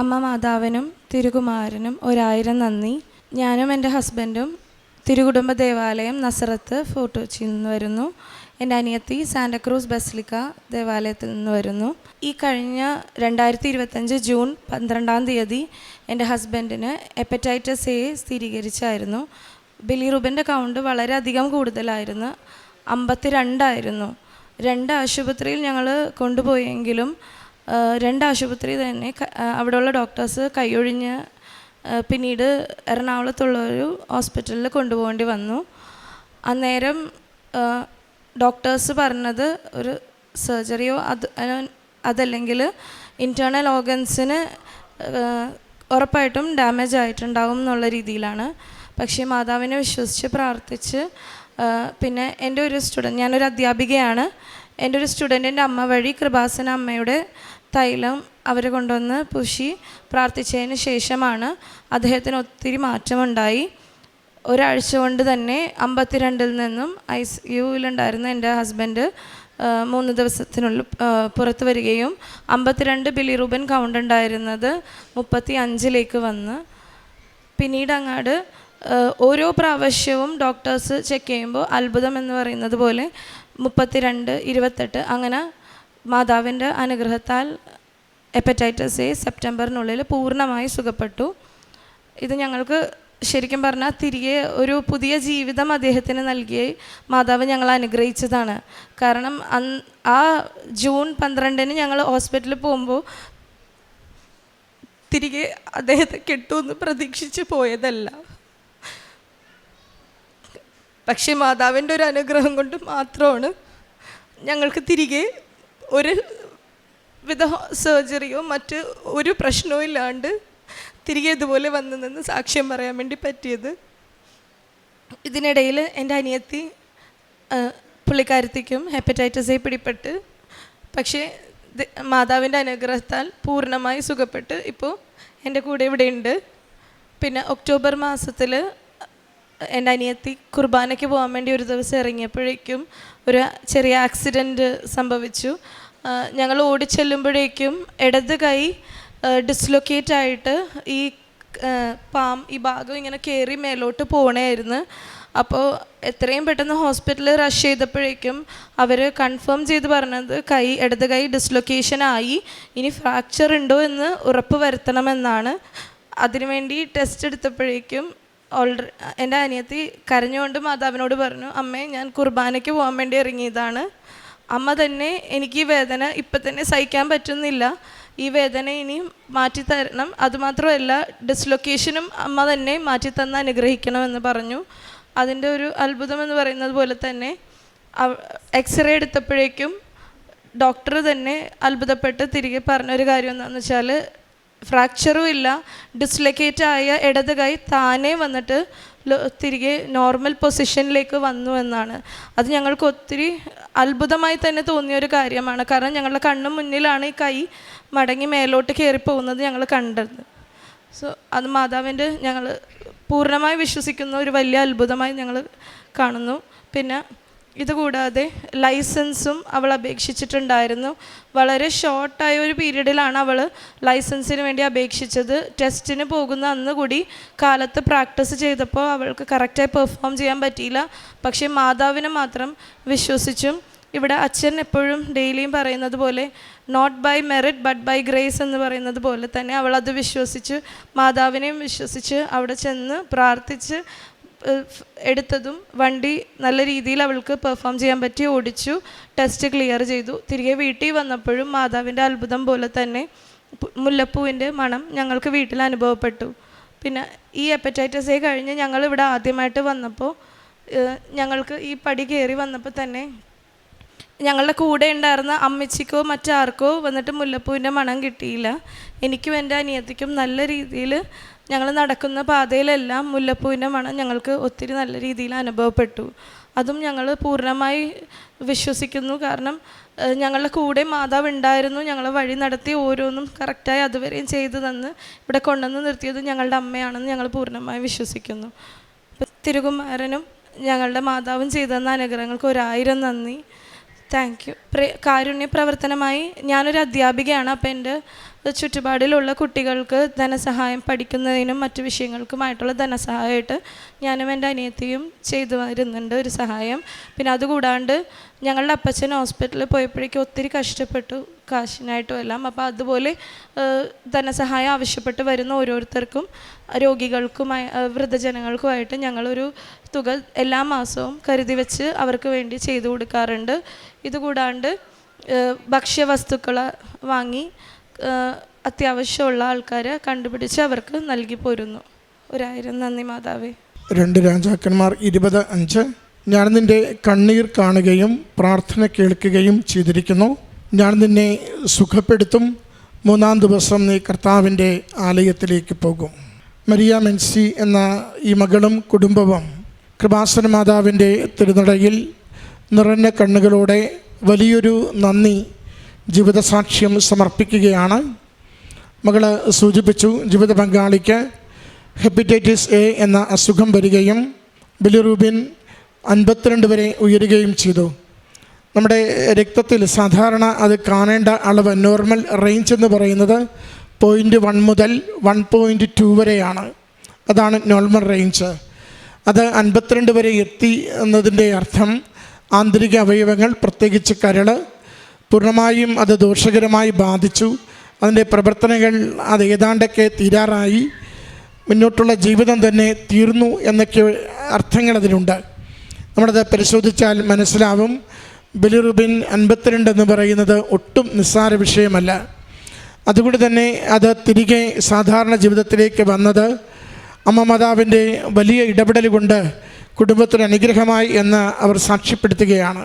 അമ്മ മാതാവിനും തിരുകുമാരനും 1000 നന്ദി. ഞാനും എൻ്റെ ഹസ്ബൻഡും തിരുകുടുംബ ദേവാലയം നസറത്ത് ഫോർട്ട് കൊച്ചിയിൽ നിന്ന് വരുന്നു. എൻ്റെ അനിയത്തി സാന്റക്രൂസ് ബസിലിക്ക ദേവാലയത്തിൽ നിന്ന് വരുന്നു. ഈ കഴിഞ്ഞ 2025 ജൂൺ 12 എൻ്റെ ഹസ്ബൻഡിന് ഹെപ്പറ്റൈറ്റിസ് എ സ്ഥിരീകരിച്ചായിരുന്നു. ബിലിറൂബിൻ്റെ കൗണ്ട് വളരെയധികം കൂടുതലായിരുന്നു, 52 ആയിരുന്നു. 2 ആശുപത്രിയിൽ ഞങ്ങൾ കൊണ്ടുപോയെങ്കിലും 2 ആശുപത്രി തന്നെ അവിടെയുള്ള ഡോക്ടേഴ്സ് കൈയൊഴിഞ്ഞ് പിന്നീട് എറണാകുളത്തുള്ളൊരു ഹോസ്പിറ്റലിൽ കൊണ്ടുപോകേണ്ടി വന്നു. അന്നേരം ഡോക്ടേഴ്സ് പറഞ്ഞത് ഒരു സർജറിയോ അതല്ലെങ്കിൽ ഇൻറ്റേർണൽ ഓർഗൻസിന് ഉറപ്പായിട്ടും ഡാമേജ് ആയിട്ടുണ്ടാകും എന്നുള്ള രീതിയിലാണ്. പക്ഷേ മാതാവിനെ വിശ്വസിച്ച് പ്രാർത്ഥിച്ച് പിന്നെ എൻ്റെ ഒരു സ്റ്റുഡൻറ്റ്, ഞാനൊരു അധ്യാപികയാണ്, എൻ്റെ ഒരു സ്റ്റുഡൻറ്റിൻ്റെ അമ്മ വഴി കൃപാസന അമ്മയുടെ തൈലം അവർ കൊണ്ടുവന്ന് പൂശി പ്രാർത്ഥിച്ചതിന് ശേഷമാണ് അദ്ദേഹത്തിന് ഒത്തിരി മാറ്റമുണ്ടായി. ഒരാഴ്ച കൊണ്ട് തന്നെ 52 നിന്നും ICUവിലുണ്ടായിരുന്ന എൻ്റെ ഹസ്ബൻഡ് 3 ദിവസത്തിനുള്ളിൽ പുറത്ത് വരികയും 52 ബിലിറൂബിൻ കൗണ്ട് ഉണ്ടായിരുന്നത് 35 വന്ന് പിന്നീട് അങ്ങോട്ട് ഓരോ പ്രാവശ്യവും ഡോക്ടേഴ്സ് ചെക്ക് ചെയ്യുമ്പോൾ അത്ഭുതം എന്ന് പറയുന്നത് പോലെ 32, 28 അങ്ങനെ മാതാവിൻ്റെ അനുഗ്രഹത്താൽ ഹെപ്പറ്റൈറ്റിസ് എ സെപ്റ്റംബറിനുള്ളിൽ പൂർണ്ണമായി സുഖപ്പെട്ടു. ഇത് ഞങ്ങൾക്ക് ശരിക്കും പറഞ്ഞാൽ തിരികെ ഒരു പുതിയ ജീവിതം അദ്ദേഹത്തിന് നൽകി മാതാവ് ഞങ്ങളെ അനുഗ്രഹിച്ചതാണ്. കാരണം ആ ജൂൺ 12 ഞങ്ങൾ ഹോസ്പിറ്റലിൽ പോകുമ്പോൾ തിരികെ അദ്ദേഹത്തെ കിട്ടുമെന്ന് പ്രതീക്ഷിച്ച് പോയതല്ല. പക്ഷേ മാതാവിൻ്റെ ഒരു അനുഗ്രഹം കൊണ്ട് മാത്രമാണ് ഞങ്ങൾക്ക് തിരികെ ഒരു വിധ സർജറിയോ മറ്റ് ഒരു പ്രശ്നവും ഇല്ലാണ്ട് തിരികെ ഇതുപോലെ വന്നു നിന്ന് സാക്ഷ്യം പറയാൻ വേണ്ടി പറ്റിയത്. ഇതിനിടയിൽ എൻ്റെ അനിയത്തി പുള്ളിക്കാരത്തിക്കും ഹെപ്പറ്റൈറ്റിസ് എ പിടിപെട്ട്, പക്ഷേ മാതാവിൻ്റെ അനുഗ്രഹത്താൽ പൂർണ്ണമായി സുഖപ്പെട്ട് ഇപ്പോൾ എൻ്റെ കൂടെ ഇവിടെയുണ്ട്. പിന്നെ ഒക്ടോബർ മാസത്തിൽ എൻ്റെ അനിയത്തി കുർബാനയ്ക്ക് പോകാൻ വേണ്ടി ഒരു ദിവസം ഇറങ്ങിയപ്പോഴേക്കും ഒരു ചെറിയ ആക്സിഡൻറ്റ് സംഭവിച്ചു. ഞങ്ങൾ ഓടിച്ചെല്ലുമ്പോഴേക്കും ഇടത് കൈ ഡിസ്ലൊക്കേറ്റ് ആയിട്ട് ഈ ഈ ഭാഗം ഇങ്ങനെ കയറി മേലോട്ട് പോകണമായിരുന്നു. അപ്പോൾ എത്രയും പെട്ടെന്ന് ഹോസ്പിറ്റലിൽ റഷ് ചെയ്തപ്പോഴേക്കും അവർ കൺഫേം ചെയ്ത് പറഞ്ഞത് ഇടത് കൈ ഡിസ്ലൊക്കേഷനായി, ഇനി ഫ്രാക്ചർ ഉണ്ടോ എന്ന് ഉറപ്പ് വരുത്തണമെന്നാണ്. അതിനുവേണ്ടി ടെസ്റ്റ് എടുത്തപ്പോഴേക്കും എൻ്റെ അനിയത്തി കരഞ്ഞുകൊണ്ട് മാതാവിനോട് പറഞ്ഞു, അമ്മേ ഞാൻ കുർബാനയ്ക്ക് പോകാൻ വേണ്ടി ഇറങ്ങിയതാണ്, അമ്മ തന്നെ എനിക്ക് ഈ വേദന ഇപ്പം തന്നെ സഹിക്കാൻ പറ്റുന്നില്ല, ഈ വേദന ഇനി മാറ്റിത്തരണം, അതുമാത്രമല്ല ഡിസ്ലൊക്കേഷനും അമ്മ തന്നെ മാറ്റിത്തന്ന് അനുഗ്രഹിക്കണമെന്ന് പറഞ്ഞു. അതിൻ്റെ ഒരു അത്ഭുതം എന്ന് പറയുന്നത് പോലെ തന്നെ എക്സ്റേ എടുത്തപ്പോഴേക്കും ഡോക്ടർ തന്നെ അത്ഭുതപ്പെട്ട് തിരികെ പറഞ്ഞൊരു കാര്യം എന്താണെന്ന് വെച്ചാൽ ഫ്രാക്ചറും ഇല്ല, ഡിസ്ലൊക്കേറ്റ് ആയ ഇടത് കൈ താനേ വന്നിട്ട് തിരികെ നോർമൽ പൊസിഷനിലേക്ക് വന്നു എന്നാണ്. അത് ഞങ്ങൾക്ക് ഒത്തിരി അത്ഭുതമായി തന്നെ തോന്നിയൊരു കാര്യമാണ്. കാരണം ഞങ്ങളുടെ കണ്ണു മുന്നിലാണ് ഈ കൈ മടങ്ങി മേലോട്ട് കയറിപ്പോകുന്നത് ഞങ്ങൾ കണ്ടത്. സോ അത് മാതാവിൻ്റെ ഞങ്ങൾ പൂർണ്ണമായി വിശ്വസിക്കുന്ന ഒരു വലിയ അത്ഭുതമായി ഞങ്ങൾ കാണുന്നു. പിന്നെ ഇതുകൂടാതെ ലൈസൻസും അവൾ അപേക്ഷിച്ചിട്ടുണ്ടായിരുന്നു. വളരെ ഷോർട്ടായ ഒരു പീരീഡിലാണ് അവൾ ലൈസൻസിന് വേണ്ടി അപേക്ഷിച്ചത്. ടെസ്റ്റിന് പോകുന്ന അന്ന് കൂടി കാലത്ത് പ്രാക്ടീസ് ചെയ്തപ്പോൾ അവൾക്ക് കറക്റ്റായി പെർഫോം ചെയ്യാൻ പറ്റിയില്ല. പക്ഷേ മാതാവിനെ മാത്രം വിശ്വസിച്ചും ഇവിടെ അച്ഛൻ എപ്പോഴും ഡെയിലിയും പറയുന്നത് പോലെ not by merit but by grace എന്ന് പറയുന്നത് പോലെ തന്നെ അവളത് വിശ്വസിച്ച് മാതാവിനെയും വിശ്വസിച്ച് അവിടെ ചെന്ന് പ്രാർത്ഥിച്ച് എടുത്തതും വണ്ടി നല്ല രീതിയിൽ അവൾക്ക് പെർഫോം ചെയ്യാൻ പറ്റി, ഓടിച്ചു, ടെസ്റ്റ് ക്ലിയർ ചെയ്തു. തിരികെ വീട്ടിൽ വന്നപ്പോഴും മാതാവിൻ്റെ അത്ഭുതം പോലെ തന്നെ മുല്ലപ്പൂവിൻ്റെ മണം ഞങ്ങൾക്ക് വീട്ടിൽ അനുഭവപ്പെട്ടു. പിന്നെ ഈ ഹെപ്പറ്റൈറ്റിസ് എ കഴിഞ്ഞ് ഞങ്ങളിവിടെ ആദ്യമായിട്ട് വന്നപ്പോൾ ഞങ്ങൾക്ക് ഈ പടി കയറി വന്നപ്പോൾ തന്നെ ഞങ്ങളുടെ കൂടെ ഉണ്ടായിരുന്ന അമ്മച്ചിക്കോ മറ്റാർക്കോ വന്നിട്ട് മുല്ലപ്പൂവിൻ്റെ മണം കിട്ടിയില്ല. എനിക്കും എൻ്റെ അനിയത്തിക്കും നല്ല രീതിയിൽ ഞങ്ങൾ നടക്കുന്ന പാതയിലെല്ലാം മുല്ലപ്പൂവിൻ്റെ മണം ഞങ്ങൾക്ക് ഒത്തിരി നല്ല രീതിയിൽ അനുഭവപ്പെട്ടു. അതും ഞങ്ങൾ പൂർണ്ണമായി വിശ്വസിക്കുന്നു. കാരണം ഞങ്ങളുടെ കൂടെ മാതാവ് ഉണ്ടായിരുന്നു, ഞങ്ങളെ വഴി നടത്തി ഓരോന്നും കറക്റ്റായി അതുവരെയും ചെയ്തു തന്ന് ഇവിടെ കൊണ്ടുവന്ന് നിർത്തിയത് ഞങ്ങളുടെ അമ്മയാണെന്ന് ഞങ്ങൾ പൂർണ്ണമായി വിശ്വസിക്കുന്നു. തിരുകുമാരനും ഞങ്ങളുടെ മാതാവും ചെയ്തു തന്ന അനുഗ്രഹങ്ങൾക്ക് 1000 നന്ദി. Thank you. കാരുണ്യ പ്രവർത്തനമായി ഞാനൊരു അധ്യാപികയാണ്. അപ്പോൾ എൻ്റെ ചുറ്റുപാടിലുള്ള കുട്ടികൾക്ക് ധനസഹായം പഠിക്കുന്നതിനും മറ്റു വിഷയങ്ങൾക്കുമായിട്ടുള്ള ധനസഹായമായിട്ട് ഞാനും എൻ്റെ അനിയത്തിയും ചെയ്തു വരുന്നുണ്ട് ഒരു സഹായം. പിന്നെ അതുകൂടാണ്ട് ഞങ്ങളുടെ അപ്പച്ചൻ ഹോസ്പിറ്റലിൽ പോയപ്പോഴേക്കും ഒത്തിരി കഷ്ടപ്പെട്ടു കാശിനായിട്ടും എല്ലാം. അപ്പോൾ അതുപോലെ ധനസഹായം ആവശ്യപ്പെട്ട് വരുന്ന ഓരോരുത്തർക്കും രോഗികൾക്കുമായി വൃദ്ധജനങ്ങൾക്കുമായിട്ട് ഞങ്ങളൊരു തുക എല്ലാ മാസവും കരുതി വെച്ച് അവർക്ക് വേണ്ടി ചെയ്തു കൊടുക്കാറുണ്ട്. ഇതുകൂടാണ്ട് ഭക്ഷ്യവസ്തുക്കൾ വാങ്ങി അത്യാവശ്യമുള്ള ആൾക്കാരെ കണ്ടുപിടിച്ച് അവർക്ക് നൽകി പോരുന്നു. 1000 നന്ദി മാതാവേ. 2 രാജാക്കന്മാർ 20:5. ഞാൻ നിൻ്റെ കണ്ണീർ കാണുകയും പ്രാർത്ഥന കേൾക്കുകയും ചെയ്തിരിക്കുന്നു. ഞാൻ നിന്നെ സുഖപ്പെടുത്തും. 3-ാം ദിവസം നീ കർത്താവിൻ്റെ ആലയത്തിലേക്ക് പോകും. മരിയ മെൻസി എന്ന ഈ മകളും കുടുംബവും കൃപാസന മാതാവിൻ്റെ തിരുനടയിൽ നിറഞ്ഞ കണ്ണുകളോടെ വലിയൊരു നന്ദി ജീവിതസാക്ഷ്യം സമർപ്പിക്കുകയാണ്. മകൾ സൂചിപ്പിച്ചു, ജീവിത പങ്കാളിക്ക് ഹെപ്പറ്റൈറ്റിസ് എ എന്ന അസുഖം വരികയും ബിലിറൂബിൻ 52 വരെ ഉയരുകയും ചെയ്തു. നമ്മുടെ രക്തത്തിൽ സാധാരണ അത് കാണേണ്ട അളവ് നോർമൽ റേഞ്ച് എന്ന് പറയുന്നത് 0.1 മുതൽ 1.2 വരെയാണ്. അതാണ് നോർമൽ റേഞ്ച്. അത് 52 വരെ എത്തി എന്നതിൻ്റെ അർത്ഥം ആന്തരിക അവയവങ്ങൾ, പ്രത്യേകിച്ച് കരൾ, പൂർണ്ണമായും അത് ദോഷകരമായി ബാധിച്ചു. അതിൻ്റെ പ്രവർത്തനങ്ങൾ അത് ഏതാണ്ടൊക്കെ തീരാറായി, മുന്നോട്ടുള്ള ജീവിതം തന്നെ തീർന്നു എന്നൊക്കെ അർത്ഥങ്ങൾ അതിനുണ്ട്. നമ്മളത് പരിശോധിച്ചാൽ മനസ്സിലാവും. ബിലിറുബിൻ 52 എന്ന് പറയുന്നത് ഒട്ടും നിസ്സാര വിഷയമല്ല. അതുകൊണ്ട് തന്നെ അത് തിരികെ സാധാരണ ജീവിതത്തിലേക്ക് വന്നത് അമ്മ മാതാവിൻ്റെ വലിയ ഇടപെടൽ കൊണ്ട് കുടുംബത്തിന് അനുഗ്രഹമായി എന്ന് അവർ സാക്ഷ്യപ്പെടുത്തുകയാണ്.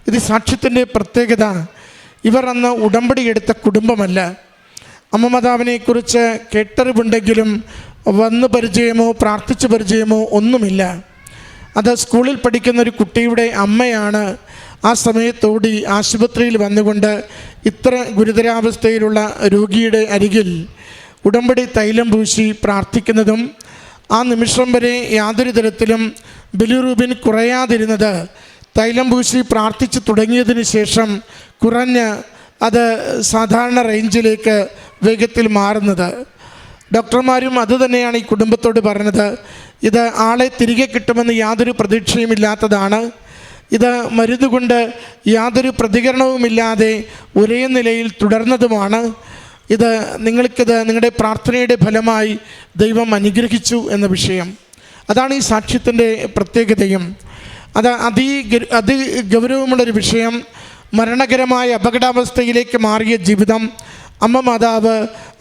ഇത് സാക്ഷ്യത്തിൻ്റെ പ്രത്യേകത, ഇവർ അന്ന് ഉടമ്പടി എടുത്ത കുടുംബമല്ല. അമ്മ മാതാവിനെക്കുറിച്ച് കേട്ടറിവുണ്ടെങ്കിലും വന്ന് പരിചയമോ പ്രാർത്ഥിച്ച് പരിചയമോ ഒന്നുമില്ല. അത് സ്കൂളിൽ പഠിക്കുന്ന ഒരു കുട്ടിയുടെ അമ്മയാണ് ആ സമയത്തോടി ആശുപത്രിയിൽ വന്നുകൊണ്ട് ഇത്ര ഗുരുതരാവസ്ഥയിലുള്ള രോഗിയുടെ അരികിൽ ഉടമ്പടി തൈലം പൂശി പ്രാർത്ഥിക്കുന്നതും ആ നിമിഷം വരെ യാതൊരു തരത്തിലും ബിലിറൂബിൻ കുറയാതിരുന്നത് തൈലം പൂശി പ്രാർത്ഥിച്ച് തുടങ്ങിയതിന് ശേഷം കുറഞ്ഞ് അത് സാധാരണ റേഞ്ചിലേക്ക് വേഗത്തിൽ മാറുന്നത്. ഡോക്ടർമാരും അതുതന്നെയാണ് ഈ കുടുംബത്തോട് പറഞ്ഞത്. ഇത് ആളെ തിരികെ കിട്ടുമെന്ന് യാതൊരു പ്രതീക്ഷയുമില്ലാത്തതാണ്. ഇത് മരുന്നുകൊണ്ട് യാതൊരു പ്രതികരണവുമില്ലാതെ ഒരേ നിലയിൽ തുടർന്നതുമാണ്. ഇത് നിങ്ങളുടെ പ്രാർത്ഥനയുടെ ഫലമായി ദൈവം അനുഗ്രഹിച്ചു എന്ന വിഷയം, അതാണ് ഈ സാക്ഷ്യത്തിൻ്റെ പ്രത്യേകതയും. അത് അതിഗൗരവമുള്ളൊരു വിഷയം. മരണകരമായ അപകടാവസ്ഥയിലേക്ക് മാറിയ ജീവിതം അമ്മ മാതാവ്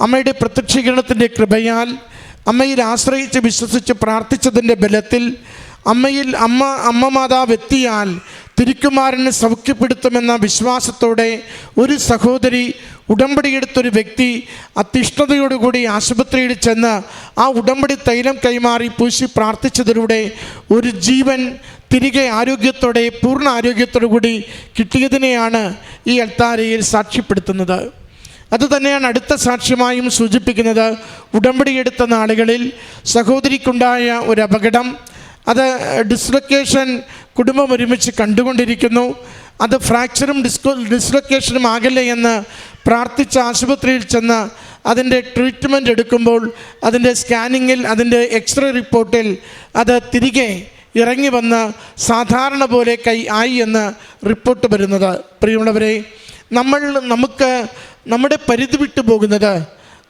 അമ്മയുടെ പ്രത്യക്ഷീകരണത്തിൻ്റെ കൃപയാൽ അമ്മയിൽ ആശ്രയിച്ച് വിശ്വസിച്ച് പ്രാർത്ഥിച്ചതിൻ്റെ ബലത്തിൽ അമ്മയിൽ അമ്മ മാതാവ് എത്തിയാൽ തിരുക്കുമാരനെ സൗഖ്യപ്പെടുത്തുമെന്ന വിശ്വാസത്തോടെ ഒരു സഹോദരി ഉടമ്പടിയെടുത്തൊരു വ്യക്തി അത്യഷ്ണതയോടുകൂടി ആശുപത്രിയിൽ ചെന്ന് ആ ഉടമ്പടി തൈലം കൈമാറി പൂശി പ്രാർത്ഥിച്ചതിലൂടെ ഒരു ജീവൻ തിരികെ ആരോഗ്യത്തോടെ പൂർണ്ണ ആരോഗ്യത്തോടു കൂടി കിട്ടിയതിനെയാണ് ഈ അൾത്താരയിൽ സാക്ഷ്യപ്പെടുത്തുന്നത്. അതുതന്നെയാണ് അടുത്ത സാക്ഷ്യമായും സൂചിപ്പിക്കുന്നത്. ഉടമ്പടിയെടുത്ത നാളുകളിൽ സഹോദരിക്കുണ്ടായ ഒരു അപകടം, അത് ഡിസ്ലൊക്കേഷൻ കുടുംബം ഒരുമിച്ച് കണ്ടുകൊണ്ടിരിക്കുന്നു. അത് ഫ്രാക്ചറും ഡിസ്ലൊക്കേഷനും ആകല്ലേ എന്ന് പ്രാർത്ഥിച്ച ആശുപത്രിയിൽ ചെന്ന് അതിൻ്റെ ട്രീറ്റ്മെൻറ്റ് എടുക്കുമ്പോൾ അതിൻ്റെ സ്കാനിങ്ങിൽ അതിൻ്റെ എക്സ്റേ റിപ്പോർട്ടിൽ അത് തിരികെ ഇറങ്ങി വന്ന് സാധാരണ പോലെ കൈ ആയി എന്ന് റിപ്പോർട്ട് വരുന്നത്. പ്രിയമുള്ളവരെ, നമുക്ക് നമ്മുടെ പരിധി വിട്ടു പോകുന്നത്,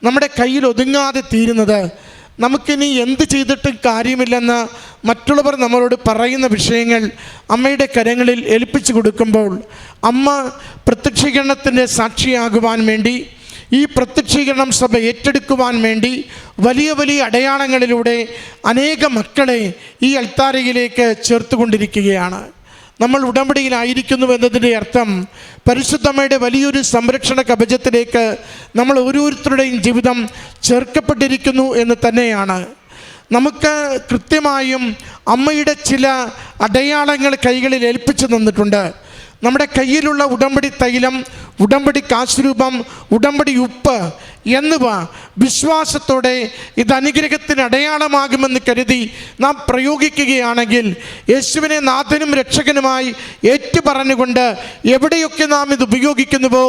നമ്മുടെ കയ്യിൽ ഒതുങ്ങാതെ തീരുന്നത്, നമുക്കിനി എന്ത് ചെയ്തിട്ടും കാര്യമില്ലെന്ന് മറ്റുള്ളവർ നമ്മളോട് പറയുന്ന വിഷയങ്ങൾ അമ്മയുടെ കരങ്ങളിൽ ഏൽപ്പിച്ചു കൊടുക്കുമ്പോൾ അമ്മ പ്രത്യക്ഷീകരണത്തിൻ്റെ സാക്ഷിയാകുവാൻ വേണ്ടി, ഈ പ്രത്യക്ഷീകരണം സഭ ഏറ്റെടുക്കുവാൻ വേണ്ടി വലിയ വലിയ അടയാളങ്ങളിലൂടെ അനേക മക്കളെ ഈ അൾത്താരയിലേക്ക് ചേർത്തുകൊണ്ടിരിക്കുകയാണ്. നമ്മൾ ഉടമ്പടിയിലായിരിക്കുന്നു എന്നതിൻ്റെ അർത്ഥം പരിശുദ്ധമ്മയുടെ വലിയൊരു സംരക്ഷണ കവചത്തിലേക്ക് നമ്മൾ ഓരോരുത്തരുടെയും ജീവിതം ചേർക്കപ്പെട്ടിരിക്കുന്നു എന്ന് തന്നെയാണ്. നമുക്ക് കൃത്യമായും അമ്മയുടെ ചില അടയാളങ്ങൾ കൈകളിൽ ഏൽപ്പിച്ചു തന്നിട്ടുണ്ട്. നമ്മുടെ കയ്യിലുള്ള ഉടമ്പടി തൈലം, ഉടമ്പടി കാശുരൂപം, ഉടമ്പടി ഉപ്പ് എന്നിവ വിശ്വാസത്തോടെ ഇത് അനുഗ്രഹത്തിന് അടയാളമാകുമെന്ന് കരുതി നാം പ്രയോഗിക്കുകയാണെങ്കിൽ, യേശുവിനെ നാഥനും രക്ഷകനുമായി ഏറ്റുപറഞ്ഞുകൊണ്ട് എവിടെയൊക്കെ നാം ഇത് ഉപയോഗിക്കുന്നുവോ,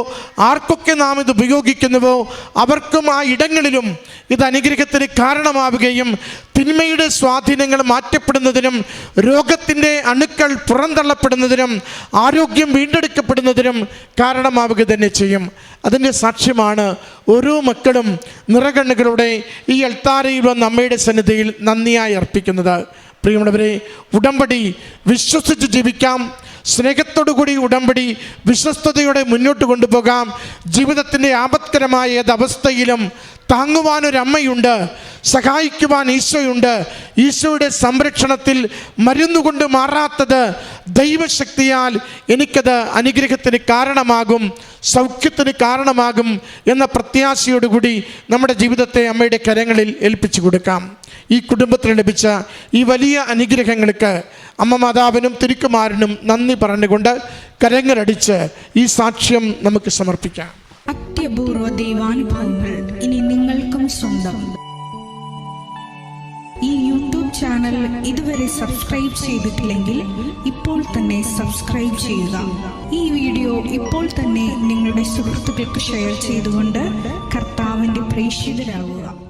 ആർക്കൊക്കെ നാം ഇത് ഉപയോഗിക്കുന്നുവോ, അവർക്കും ആ ഇടങ്ങളിലും ഇത് അനുഗ്രഹത്തിന് കാരണമാവുകയും തിന്മയുടെ സ്വാധീനങ്ങൾ മാറ്റപ്പെടുന്നതിനും രോഗത്തിൻ്റെ അണുക്കൾ പുറന്തള്ളപ്പെടുന്നതിനും ആരോഗ്യം വീണ്ടെടുക്കപ്പെടുന്നതിനും കാരണമാവുക തന്നെ ചെയ്യും. അതിൻ്റെ സാക്ഷ്യമാണ് ഓരോ മക്കളും നിറകണ്ണുകളുടെ ഈ അൾത്താരയിൽ വന്ന് അമ്മയുടെ സന്നിധിയിൽ നന്ദിയായി അർപ്പിക്കുന്നത്. പ്രിയമുള്ളവരെ, ഉടമ്പടി വിശ്വസിച്ച് ജീവിക്കാം. സ്നേഹത്തോടുകൂടി ഉടമ്പടി വിശ്വസ്തയോടെ മുന്നോട്ട് കൊണ്ടുപോകാം. ജീവിതത്തിൻ്റെ ആപത്കരമായ ഏതവസ്ഥയിലും താങ്ങുവാനൊരമ്മയുണ്ട്, സഹായിക്കുവാൻ ഈശോയുണ്ട്. ഈശോയുടെ സംരക്ഷണത്തിൽ മരുന്നുകൊണ്ട് മാറാത്തത് ദൈവശക്തിയാൽ എനിക്കത് അനുഗ്രഹത്തിന് കാരണമാകും, സൗഖ്യത്തിന് കാരണമാകും എന്ന പ്രത്യാശയോടുകൂടി നമ്മുടെ ജീവിതത്തെ അമ്മയുടെ കരങ്ങളിൽ ഏൽപ്പിച്ചു കൊടുക്കാം. ഈ കുടുംബത്തിന് ലഭിച്ച ഈ വലിയ അനുഗ്രഹങ്ങൾക്ക് അമ്മ മാതാവിനും തിരുക്കുമാരനും നന്ദി പറഞ്ഞുകൊണ്ട് കരങ്ങളടിച്ച് ഈ സാക്ഷ്യം നമുക്ക് സമർപ്പിക്കാം. അത്യപൂർവ ദൈവാനുഭവങ്ങൾ ഇനി നിങ്ങൾക്കും സ്വന്തം. ഈ യൂട്യൂബ് ചാനൽ ഇതുവരെ സബ്സ്ക്രൈബ് ചെയ്തിട്ടില്ലെങ്കിൽ ഇപ്പോൾ തന്നെ സബ്സ്ക്രൈബ് ചെയ്യുക. ഈ വീഡിയോ ഇപ്പോൾ തന്നെ നിങ്ങളുടെ സുഹൃത്തുക്കൾക്ക് ഷെയർ ചെയ്തുകൊണ്ട് കർത്താവിൻ്റെ പ്രേക്ഷിതരാകുക.